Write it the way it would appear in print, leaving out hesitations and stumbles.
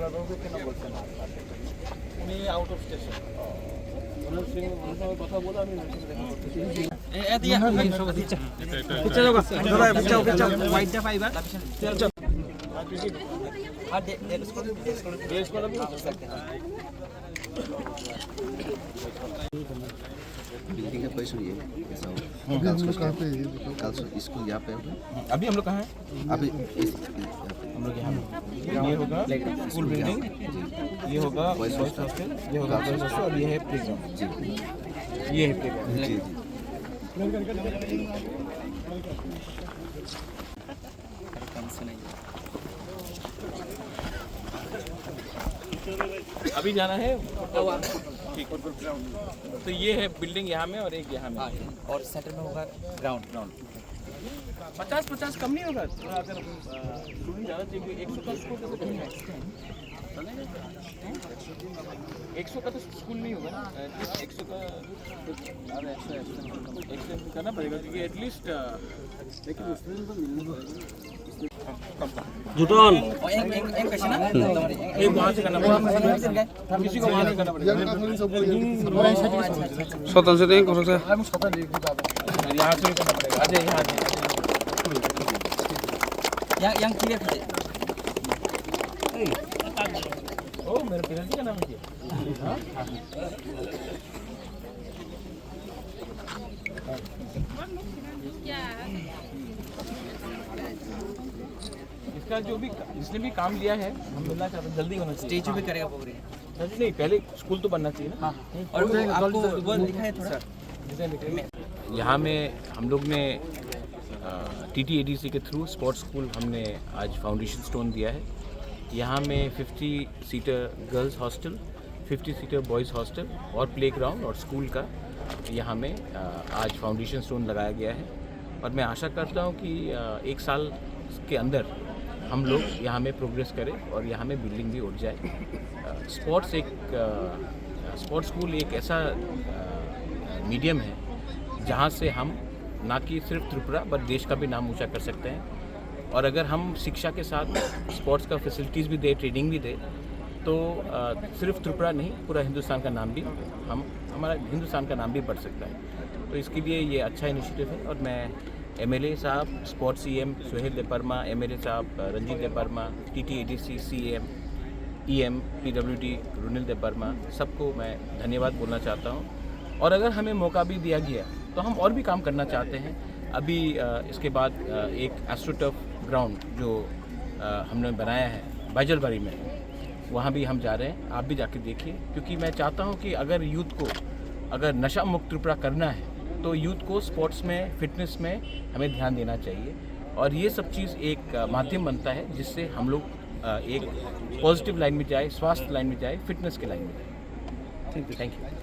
전라도에 কেন বলছেন না? উনি আউট অফ স্টেশন। ওনার সঙ্গে কথা বলে আমি ওনার সঙ্গে দেখা করতেছি। এদিকে পিছে যাও ধরো পিছে যাও হোয়াইটটা পাইবা চল চল আর ড্রেস কোড भी हो सकते हैं। बिल्डिंग का पैसा ये कैसा हो? कहाँ पे कल स्कूल यहाँ पे होगा? अभी हम लोग कहाँ हैं? अभी हम लोग यहाँ ये होगा स्कूल बिल्डिंग, ये होगा बॉयज हॉस्टल, ये होगा गर्ल्स हॉस्टल और ये है प्लेग्राउंड। जी ये है प्लेग्राउंड। जी जी अभी जाना है ठीक। तो ये है बिल्डिंग यहाँ में और एक यहाँ में और सेंटर में होगा ग्राउंड। 50 कम नहीं होगा थोड़ा। अगर स्टूडेंट ज़्यादा चाहिए 100 का स्कूल कैसे करेंगे? 100 का तो स्कूल नहीं होगा ना। 100 का एक्स्ट्रा करना पड़ेगा क्योंकि एटलीस्ट लेकिन स्टूडेंट को मिलने को जुटन एक क्वेश्चन है एक वहाँ से करना पड़ेगा, किसी को वहाँ नहीं करना पड़ेगा। स्वतंत्र से नहीं करो यहाँ से भी करना पड़ेगा। अजय यहाँ से yang kiri aja. ओ मेरे पिताजी का नाम क्या? हाँ इसका जो भी जिसने भी काम लिया है हम मिलना चाहते हैं, जल्दी होना चाहिए। स्टेज पे करेगा प्रोग्राम। नहीं पहले स्कूल तो बनना चाहिए ना। और आपको वो लिखा है थोड़ा। यहाँ में हम लोग ने TTADC के थ्रू स्पोर्ट्स स्कूल हमने आज फाउंडेशन स्टोन दिया है। यहाँ में 50 seater girls hostel, 50 seater boys hostel और प्लेग्राउंड और स्कूल का यहाँ में आज फाउंडेशन स्टोन लगाया गया है। और मैं आशा करता हूँ कि एक साल के अंदर हम लोग यहाँ में प्रोग्रेस करें और यहाँ में बिल्डिंग भी उठ जाए। स्पोर्ट्स स्कूल एक ऐसा मीडियम है जहाँ से हम ना कि सिर्फ त्रिपुरा बट देश का भी नाम ऊंचा कर सकते हैं। और अगर हम शिक्षा के साथ स्पोर्ट्स का फैसिलिटीज़ भी दे, ट्रेनिंग भी दे, तो सिर्फ त्रिपुरा नहीं पूरा हिंदुस्तान का नाम भी हमारा हिंदुस्तान का नाम भी बढ़ सकता है। तो इसके लिए ये अच्छा इनिशिएटिव है। और मैं MLA साहब, स्पोर्ट्स CM सुहेल देपरमा, MLA साहब Ranjit देपरमा, TTADC CM EM PWD रुनिल देपरमा, सबको मैं धन्यवाद बोलना चाहता हूँ। और अगर हमें मौका भी दिया गया तो हम और भी काम करना चाहते हैं। अभी इसके बाद एक एस्ट्रोटर्फ ग्राउंड जो हमने बनाया है बाइजलबाड़ी में, वहाँ भी हम जा रहे हैं। आप भी जाके देखिए, क्योंकि मैं चाहता हूँ कि अगर यूथ को अगर नशा मुक्त त्रिपुरा करना है तो यूथ को स्पोर्ट्स में, फिटनेस में हमें ध्यान देना चाहिए। और ये सब चीज़ एक माध्यम बनता है जिससे हम लोग एक पॉजिटिव लाइन में जाए, स्वास्थ्य लाइन में जाए, फिटनेस के लाइन में जाए। Thank you.